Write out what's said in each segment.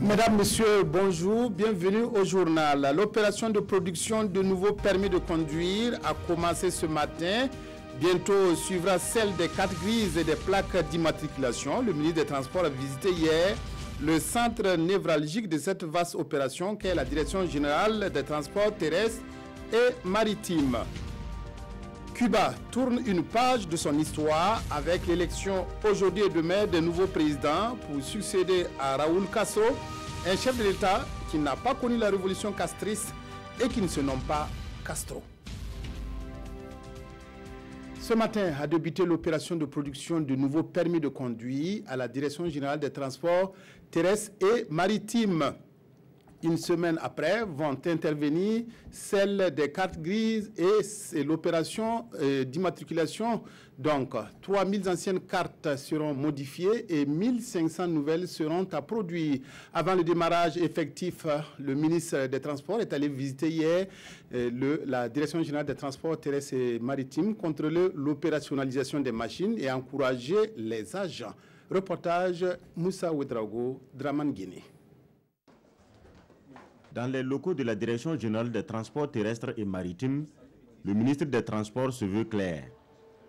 Mesdames, Messieurs, bonjour, bienvenue au journal. L'opération de production de nouveaux permis de conduire a commencé ce matin. Bientôt suivra celle des cartes grises et des plaques d'immatriculation. Le ministre des Transports a visité hier le centre névralgique de cette vaste opération qu'est la Direction générale des transports terrestres et maritimes. Cuba tourne une page de son histoire avec l'élection aujourd'hui et demain des nouveaux présidents pour succéder à Raúl Castro, un chef de l'État qui n'a pas connu la révolution castriste et qui ne se nomme pas Castro. Ce matin a débuté l'opération de production de nouveaux permis de conduire à la Direction générale des transports terrestres et maritimes. Une semaine après vont intervenir celles des cartes grises et l'opération d'immatriculation. Donc, 3000 anciennes cartes seront modifiées et 1500 nouvelles seront à produire. Avant le démarrage effectif, le ministre des Transports est allé visiter hier la Direction générale des transports terrestres et maritimes, contrôler l'opérationnalisation des machines et encourager les agents. Reportage Moussa Ouedraogo, Draman Guinée. Dans les locaux de la Direction générale des transports terrestres et maritimes, le ministre des Transports se veut clair.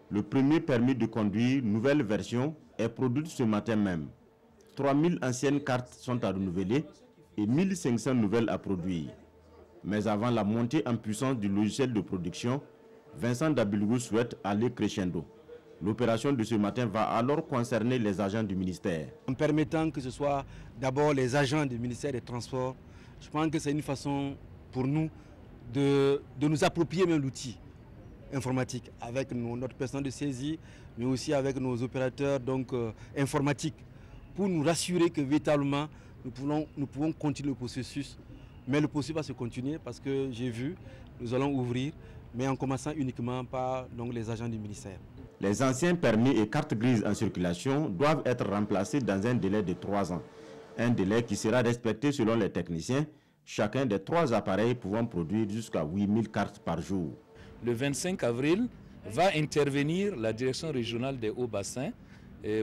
Le premier permis de conduire, nouvelle version, est produit ce matin même. 3000 anciennes cartes sont à renouveler et 1500 nouvelles à produire. Mais avant la montée en puissance du logiciel de production, Vincent Dabilgou souhaite aller crescendo. L'opération de ce matin va alors concerner les agents du ministère. En permettant que ce soit d'abord les agents du ministère des Transports, je pense que c'est une façon pour nous de nous approprier même l'outil informatique avec notre personnel de saisie, mais aussi avec nos opérateurs informatiques, pour nous rassurer que véritablement nous pouvons continuer le processus. Mais le processus va se continuer parce que j'ai vu, nous allons ouvrir, mais en commençant uniquement par les agents du ministère. Les anciens permis et cartes grises en circulation doivent être remplacés dans un délai de 3 ans. Un délai qui sera respecté selon les techniciens, chacun des 3 appareils pouvant produire jusqu'à 8000 cartes par jour. Le 25 avril va intervenir la direction régionale des hauts-bassins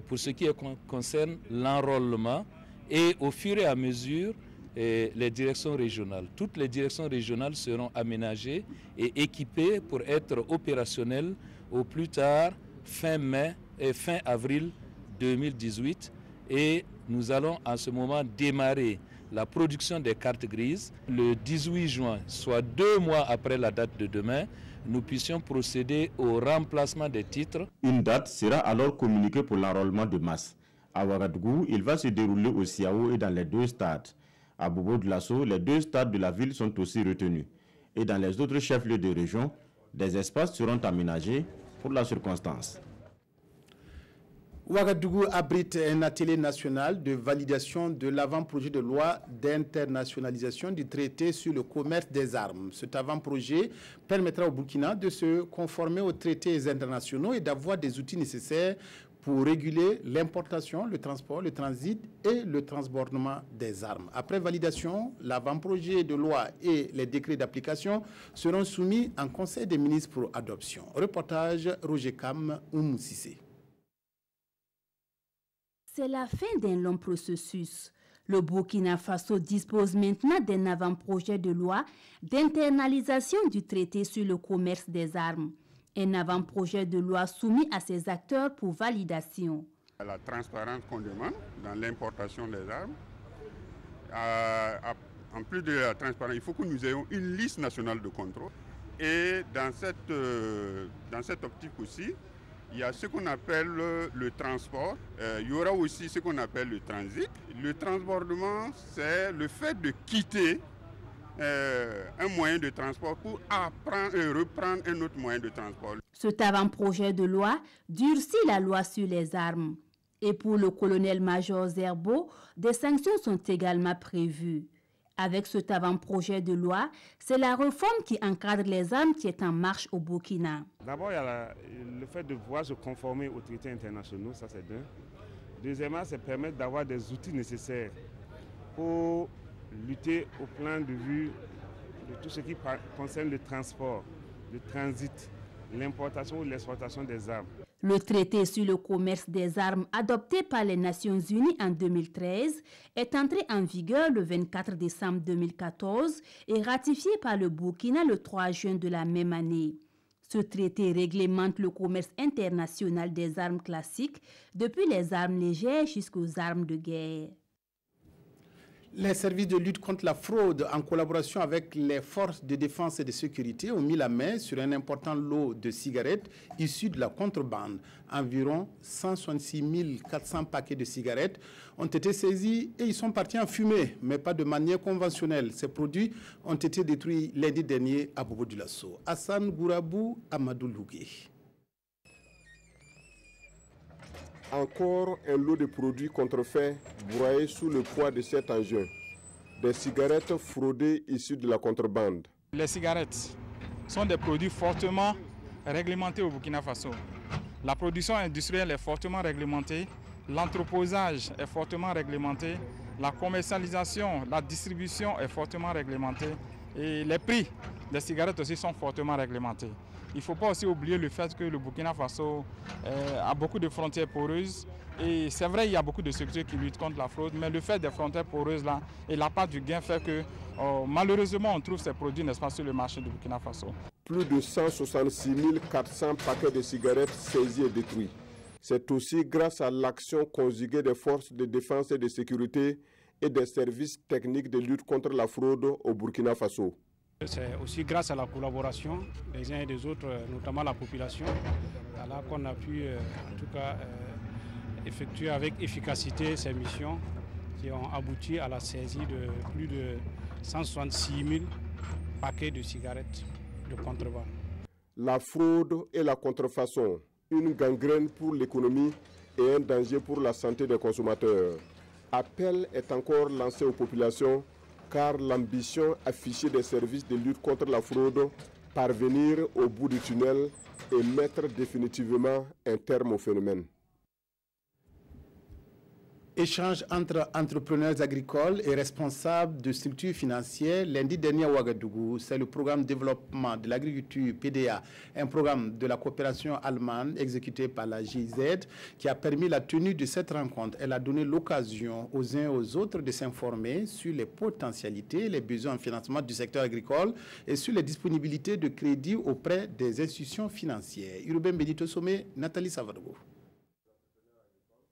pour ce qui concerne l'enrôlement et au fur et à mesure les directions régionales. Toutes les directions régionales seront aménagées et équipées pour être opérationnelles au plus tard fin mai et fin avril 2018 et nous allons en ce moment démarrer la production des cartes grises. Le 18 juin, soit 2 mois après la date de demain, nous puissions procéder au remplacement des titres. Une date sera alors communiquée pour l'enrôlement de masse. À Ouagadougou, il va se dérouler au Siao et dans les 2 stades. À Bobo-Dioulasso, les 2 stades de la ville sont aussi retenus. Et dans les autres chefs-lieux de région, des espaces seront aménagés pour la circonstance. Ouagadougou abrite un atelier national de validation de l'avant-projet de loi d'internationalisation du traité sur le commerce des armes. Cet avant-projet permettra au Burkina de se conformer aux traités internationaux et d'avoir des outils nécessaires pour réguler l'importation, le transport, le transit et le transbordement des armes. Après validation, l'avant-projet de loi et les décrets d'application seront soumis en Conseil des ministres pour adoption. Reportage Roger Kam, Oumou Sissé. C'est la fin d'un long processus. Le Burkina Faso dispose maintenant d'un avant-projet de loi d'internalisation du traité sur le commerce des armes. Un avant-projet de loi soumis à ses acteurs pour validation. La transparence qu'on demande dans l'importation des armes. En plus de la transparence, il faut que nous ayons une liste nationale de contrôle. Et dans cette optique aussi, il y a ce qu'on appelle le transport. Il y aura aussi ce qu'on appelle le transit. Le transbordement, c'est le fait de quitter un moyen de transport pour reprendre un autre moyen de transport. Cet avant-projet de loi durcit la loi sur les armes. Et pour le colonel-major Zerbo, des sanctions sont également prévues. Avec cet avant-projet de loi, c'est la réforme qui encadre les armes qui est en marche au Burkina. D'abord, il y a le fait de pouvoir se conformer aux traités internationaux, ça c'est d'un. Deuxièmement, c'est permettre d'avoir des outils nécessaires pour lutter au plan de vue de tout ce qui concerne le transport, le transit, l'importation ou l'exportation des armes. Le traité sur le commerce des armes adopté par les Nations Unies en 2013 est entré en vigueur le 24 décembre 2014 et ratifié par le Burkina le 3 juin de la même année. Ce traité réglemente le commerce international des armes classiques, depuis les armes légères jusqu'aux armes de guerre. Les services de lutte contre la fraude, en collaboration avec les forces de défense et de sécurité, ont mis la main sur un important lot de cigarettes issues de la contrebande. Environ 166 400 paquets de cigarettes ont été saisis et ils sont partis en fumée, mais pas de manière conventionnelle. Ces produits ont été détruits lundi dernier à Bobo-Dioulasso. Hassan Gourabou, Amadou Lougué. Encore un lot de produits contrefaits broyés sous le poids de cet engin. Des cigarettes fraudées issues de la contrebande. Les cigarettes sont des produits fortement réglementés au Burkina Faso. La production industrielle est fortement réglementée, l'entreposage est fortement réglementé, la commercialisation, la distribution est fortement réglementée et les prix des cigarettes aussi sont fortement réglementés. Il ne faut pas aussi oublier le fait que le Burkina Faso a beaucoup de frontières poreuses. Et c'est vrai, il y a beaucoup de structures qui luttent contre la fraude, mais le fait des frontières poreuses là et la part du gain fait que malheureusement on trouve ces produits, n'est-ce pas, sur le marché du Burkina Faso. Plus de 166 400 paquets de cigarettes saisis et détruits. C'est aussi grâce à l'action conjuguée des forces de défense et de sécurité et des services techniques de lutte contre la fraude au Burkina Faso. C'est aussi grâce à la collaboration des uns et des autres, notamment la population, qu'on a pu en tout cas effectuer avec efficacité ces missions qui ont abouti à la saisie de plus de 166 000 paquets de cigarettes de contrebande. La fraude et la contrefaçon, une gangrène pour l'économie et un danger pour la santé des consommateurs. Appel est encore lancé aux populations car l'ambition affichée des services de lutte contre la fraude, parvenir au bout du tunnel et mettre définitivement un terme au phénomène. Échange entre entrepreneurs agricoles et responsables de structures financières lundi dernier à Ouagadougou. C'est le programme de développement de l'agriculture PDA, un programme de la coopération allemande exécuté par la GIZ qui a permis la tenue de cette rencontre. Elle a donné l'occasion aux uns et aux autres de s'informer sur les potentialités, les besoins en financement du secteur agricole et sur les disponibilités de crédit auprès des institutions financières. Urbain Benito Sommet, Nathalie Savadogo.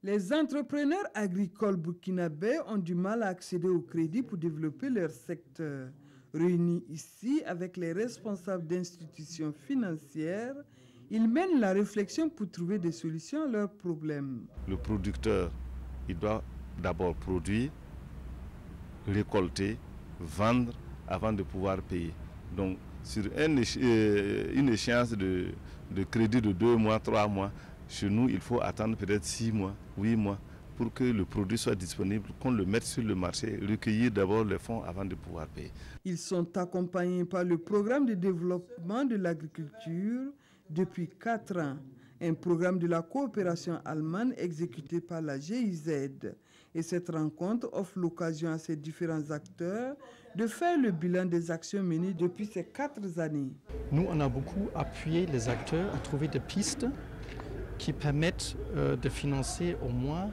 Les entrepreneurs agricoles burkinabés ont du mal à accéder au crédit pour développer leur secteur. Réunis ici avec les responsables d'institutions financières, ils mènent la réflexion pour trouver des solutions à leurs problèmes. Le producteur, il doit d'abord produire, récolter, vendre avant de pouvoir payer. Donc, sur une échéance de crédit de 2 mois, 3 mois, chez nous, il faut attendre peut-être 6 mois, 8 mois pour que le produit soit disponible, qu'on le mette sur le marché, recueillir d'abord les fonds avant de pouvoir payer. Ils sont accompagnés par le programme de développement de l'agriculture depuis 4 ans, un programme de la coopération allemande exécuté par la GIZ. Et cette rencontre offre l'occasion à ces différents acteurs de faire le bilan des actions menées depuis ces 4 années. Nous, on a beaucoup appuyé les acteurs à trouver des pistes qui permettent de financer au moins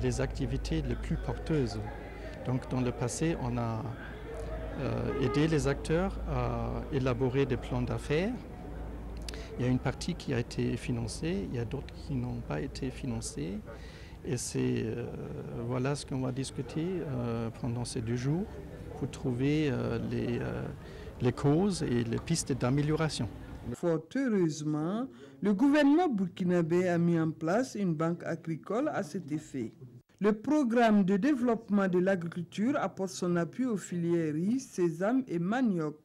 les activités les plus porteuses. Donc dans le passé, on a aidé les acteurs à élaborer des plans d'affaires. Il y a une partie qui a été financée, il y a d'autres qui n'ont pas été financées. Et c'est voilà ce qu'on va discuter pendant ces 2 jours pour trouver les causes et les pistes d'amélioration. Fort heureusement, le gouvernement burkinabé a mis en place une banque agricole à cet effet. Le programme de développement de l'agriculture apporte son appui aux filières riz, sésame et manioc.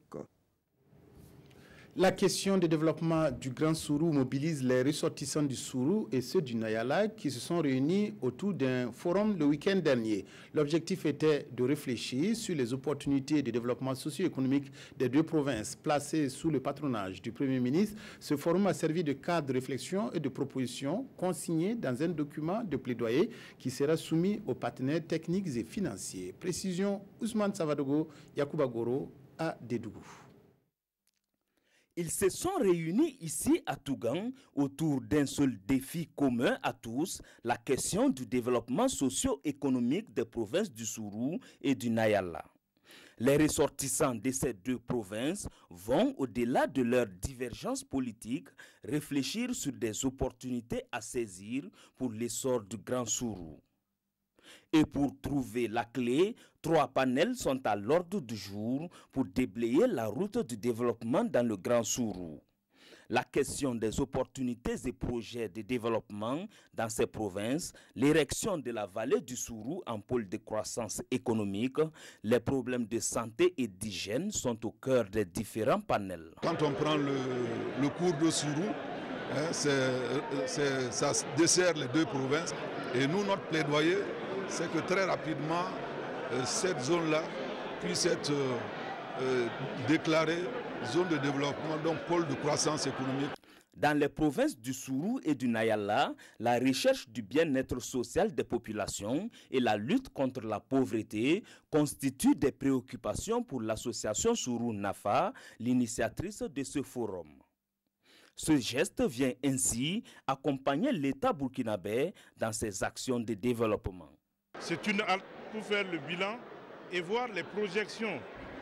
La question de développement du Grand Sourou mobilise les ressortissants du Sourou et ceux du Nayala qui se sont réunis autour d'un forum le week-end dernier. L'objectif était de réfléchir sur les opportunités de développement socio-économique des 2 provinces placées sous le patronage du Premier ministre. Ce forum a servi de cadre de réflexion et de proposition consigné dans un document de plaidoyer qui sera soumis aux partenaires techniques et financiers. Précision Ousmane Savadogo, Yacouba Goro à Dédougou. Ils se sont réunis ici à Tougan autour d'un seul défi commun à tous, la question du développement socio-économique des provinces du Sourou et du Nayala. Les ressortissants de ces deux provinces vont, au-delà de leurs divergences politiques, réfléchir sur des opportunités à saisir pour l'essor du Grand Sourou. Et pour trouver la clé, 3 panels sont à l'ordre du jour pour déblayer la route du développement dans le Grand Sourou. La question des opportunités et projets de développement dans ces provinces, l'érection de la vallée du Sourou en pôle de croissance économique, les problèmes de santé et d'hygiène sont au cœur des différents panels. Quand on prend le cours de Sourou, ça dessert les deux provinces et nous, notre plaidoyer, c'est que très rapidement, cette zone-là puisse être déclarée zone de développement, donc pôle de croissance économique. Dans les provinces du Sourou et du Nayala, la recherche du bien-être social des populations et la lutte contre la pauvreté constituent des préoccupations pour l'association Sourou-Nafa, l'initiatrice de ce forum. Ce geste vient ainsi accompagner l'État burkinabé dans ses actions de développement. C'est une halte pour faire le bilan et voir les projections.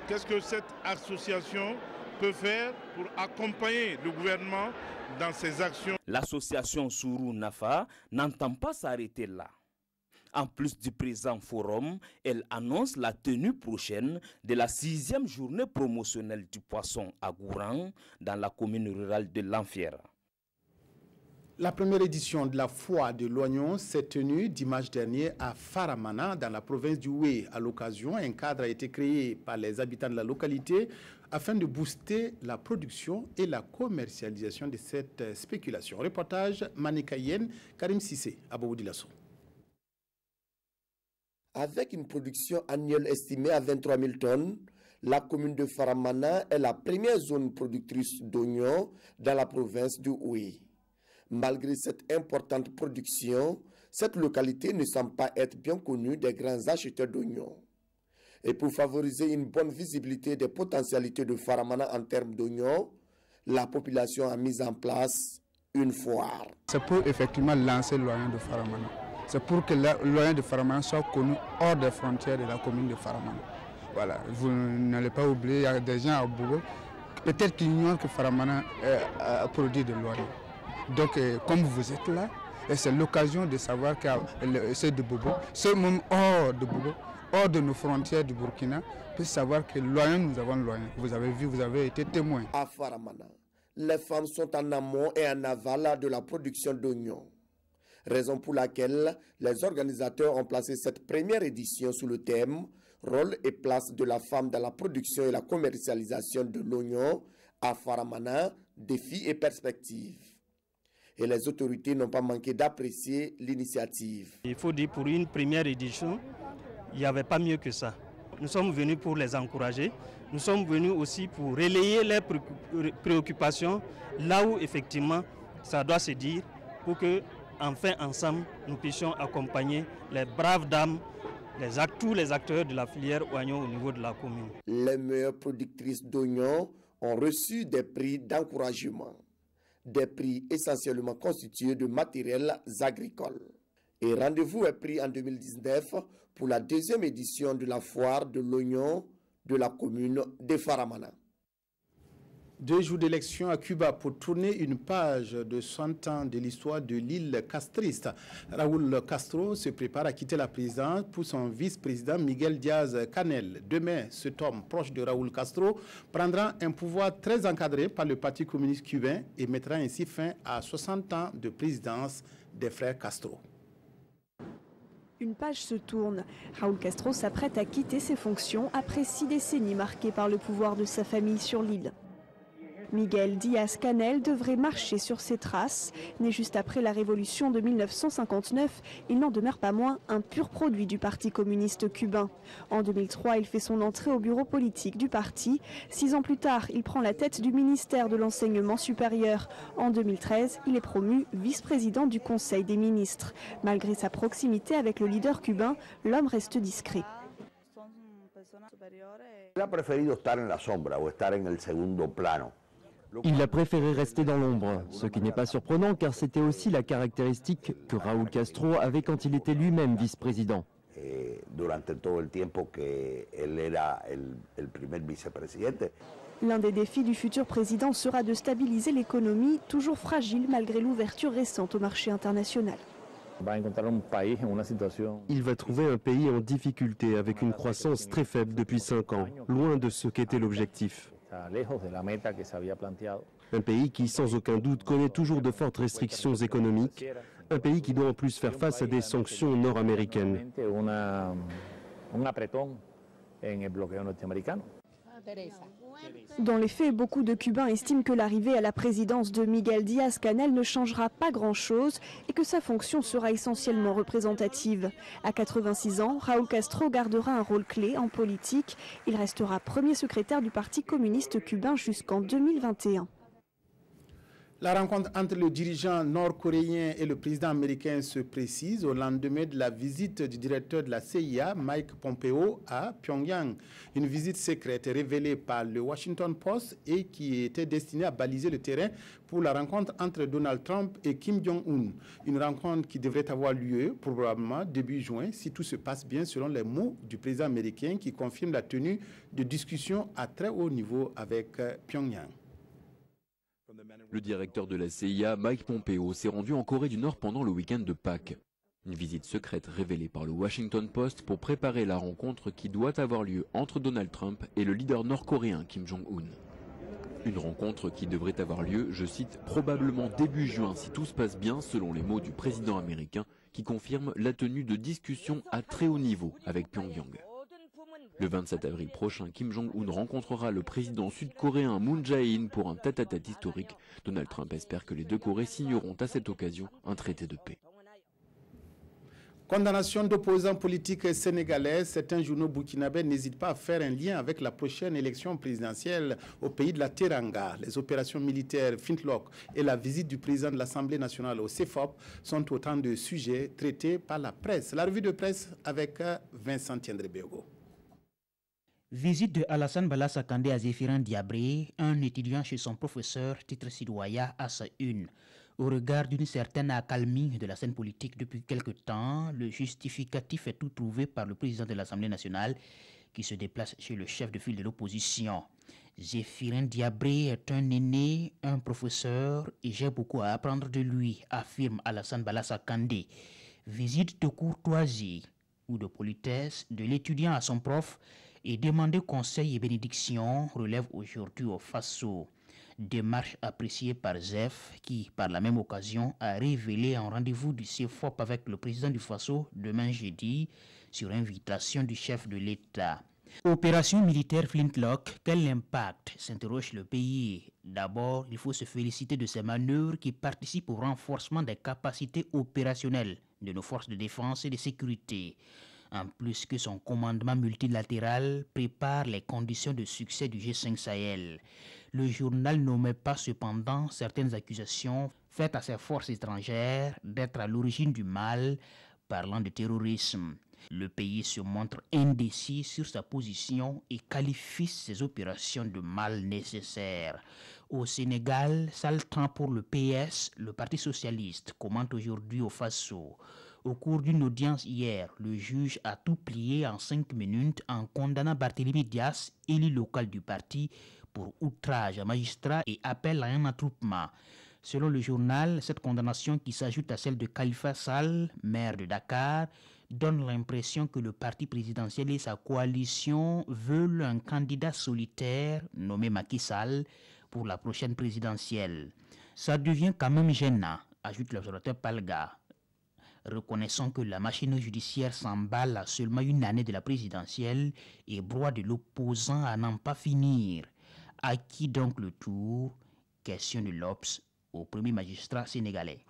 Qu'est-ce que cette association peut faire pour accompagner le gouvernement dans ses actions? L'association Sourou-Nafa n'entend pas s'arrêter là. En plus du présent forum, elle annonce la tenue prochaine de la 6e journée promotionnelle du poisson à Gouran dans la commune rurale de Lanfière. La première édition de la foire de l'oignon s'est tenue dimanche dernier à Faramana, dans la province du Oué. À l'occasion, un cadre a été créé par les habitants de la localité afin de booster la production et la commercialisation de cette spéculation. Reportage Manikayen, Karim Sissé, à Bobo-Dilasso. Avec une production annuelle estimée à 23 000 tonnes, la commune de Faramana est la première zone productrice d'oignons dans la province du Oué. Malgré cette importante production, cette localité ne semble pas être bien connue des grands acheteurs d'oignons. Et pour favoriser une bonne visibilité des potentialités de Faramana en termes d'oignons, la population a mis en place une foire. C'est pour effectivement lancer l'oignon de Faramana. C'est pour que l'oignon de Faramana soit connu hors des frontières de la commune de Faramana. Voilà, vous n'allez pas oublier, il y a des gens à Bobo, peut-être qu'ils ignorent que Faramana produit de l'oignon. Donc, comme vous êtes là, c'est l'occasion de savoir que c'est de Bobo, c'est même hors de Bobo, hors de nos frontières du Burkina, peut savoir que l'oignon, nous avons l'oignon. Vous avez vu, vous avez été témoin. À Faramana, les femmes sont en amont et en aval de la production d'oignons. Raison pour laquelle les organisateurs ont placé cette première édition sous le thème « Rôle et place de la femme dans la production et la commercialisation de l'oignon à Faramana, défis et perspectives ». Et les autorités n'ont pas manqué d'apprécier l'initiative. Il faut dire pour une première édition, il n'y avait pas mieux que ça. Nous sommes venus pour les encourager. Nous sommes venus aussi pour relayer leurs préoccupations là où effectivement ça doit se dire pour que enfin ensemble nous puissions accompagner les braves dames, tous les acteurs de la filière oignon au niveau de la commune. Les meilleures productrices d'oignons ont reçu des prix d'encouragement. Des prix essentiellement constitués de matériels agricoles. Et rendez-vous est pris en 2019 pour la 2e édition de la foire de l'oignon de la commune de Faramana. 2 jours d'élection à Cuba pour tourner une page de 100 ans de l'histoire de l'île castriste. Raúl Castro se prépare à quitter la présidence pour son vice-président Miguel Díaz-Canel. Demain, cet homme proche de Raúl Castro prendra un pouvoir très encadré par le Parti communiste cubain et mettra ainsi fin à 60 ans de présidence des frères Castro. Une page se tourne. Raúl Castro s'apprête à quitter ses fonctions après 6 décennies marquées par le pouvoir de sa famille sur l'île. Miguel Díaz-Canel devrait marcher sur ses traces. Né juste après la révolution de 1959, il n'en demeure pas moins un pur produit du Parti communiste cubain. En 2003, il fait son entrée au bureau politique du parti. 6 ans plus tard, il prend la tête du ministère de l'Enseignement supérieur. En 2013, il est promu vice-président du Conseil des ministres. Malgré sa proximité avec le leader cubain, l'homme reste discret. Il ha preferido estar en la sombra o estar en el segundo plano. Il a préféré rester dans l'ombre, ce qui n'est pas surprenant car c'était aussi la caractéristique que Raúl Castro avait quand il était lui-même vice-président. L'un des défis du futur président sera de stabiliser l'économie, toujours fragile malgré l'ouverture récente au marché international. Il va trouver un pays en difficulté avec une croissance très faible depuis 5 ans, loin de ce qu'était l'objectif. Un pays qui, sans aucun doute, connaît toujours de fortes restrictions économiques. Un pays qui doit en plus faire face à des sanctions nord-américaines. Dans les faits, beaucoup de Cubains estiment que l'arrivée à la présidence de Miguel Díaz-Canel ne changera pas grand-chose et que sa fonction sera essentiellement représentative. À 86 ans, Raúl Castro gardera un rôle clé en politique. Il restera premier secrétaire du Parti communiste cubain jusqu'en 2021. La rencontre entre le dirigeant nord-coréen et le président américain se précise au lendemain de la visite du directeur de la CIA, Mike Pompeo, à Pyongyang. Une visite secrète révélée par le Washington Post et qui était destinée à baliser le terrain pour la rencontre entre Donald Trump et Kim Jong-un. Une rencontre qui devrait avoir lieu probablement début juin si tout se passe bien selon les mots du président américain qui confirme la tenue de discussions à très haut niveau avec Pyongyang. Le directeur de la CIA, Mike Pompeo, s'est rendu en Corée du Nord pendant le week-end de Pâques. Une visite secrète révélée par le Washington Post pour préparer la rencontre qui doit avoir lieu entre Donald Trump et le leader nord-coréen Kim Jong-un. Une rencontre qui devrait avoir lieu, je cite, probablement début juin si tout se passe bien, selon les mots du président américain, qui confirme la tenue de discussions à très haut niveau avec Pyongyang. Le 27 avril prochain, Kim Jong-un rencontrera le président sud-coréen Moon Jae-in pour un tête-à-tête historique. Donald Trump espère que les deux Corées signeront à cette occasion un traité de paix. Condamnation d'opposants politiques sénégalais, certains journaux burkinabés n'hésitent pas à faire un lien avec la prochaine élection présidentielle au pays de la Teranga. Les opérations militaires Flintlock et la visite du président de l'Assemblée nationale au CEFOP sont autant de sujets traités par la presse. La revue de presse avec Vincent Tiendré-Béogo. Visite de Alassane Bala Sakandé à Zéphirin Diabré, un étudiant chez son professeur, titre Sidoya à sa une. Au regard d'une certaine accalmie de la scène politique depuis quelque temps, le justificatif est tout trouvé par le président de l'Assemblée nationale qui se déplace chez le chef de file de l'opposition. Zéphirin Diabré est un aîné, un professeur et j'ai beaucoup à apprendre de lui, affirme Alassane Bala Sakandé. Visite de courtoisie ou de politesse de l'étudiant à son prof et demander conseil et bénédiction relève aujourd'hui au Faso. Démarche appréciée par Zef qui, par la même occasion, a révélé un rendez-vous du CEFOP avec le président du Faso demain jeudi sur invitation du chef de l'État. Opération militaire Flintlock, quel impact s'interroge le pays? D'abord, il faut se féliciter de ces manœuvres qui participent au renforcement des capacités opérationnelles de nos forces de défense et de sécurité. En plus que son commandement multilatéral prépare les conditions de succès du G5 Sahel. Le journal n'omet pas cependant certaines accusations faites à ces forces étrangères d'être à l'origine du mal, parlant de terrorisme. Le pays se montre indécis sur sa position et qualifie ces opérations de mal nécessaires. Au Sénégal, sale temps pour le PS, le Parti socialiste commente aujourd'hui au Faso. Au cours d'une audience hier, le juge a tout plié en 5 minutes en condamnant Barthélémy Dias, élu local du parti, pour outrage à magistrat et appel à un attroupement. Selon le journal, cette condamnation qui s'ajoute à celle de Khalifa Sall, maire de Dakar, donne l'impression que le parti présidentiel et sa coalition veulent un candidat solitaire nommé Macky Sall pour la prochaine présidentielle. Ça devient quand même gênant, ajoute l'observateur Palga. Reconnaissons que la machine judiciaire s'emballe à seulement une année de la présidentielle et broie de l'opposant à n'en pas finir. À qui donc le tour? Question de l'Obs au premier magistrat sénégalais.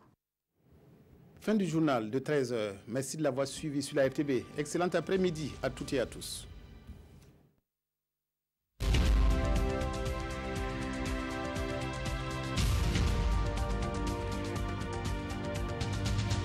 Fin du journal de 13h. Merci de l'avoir suivi sur la RTB. Excellent après-midi à toutes et à tous.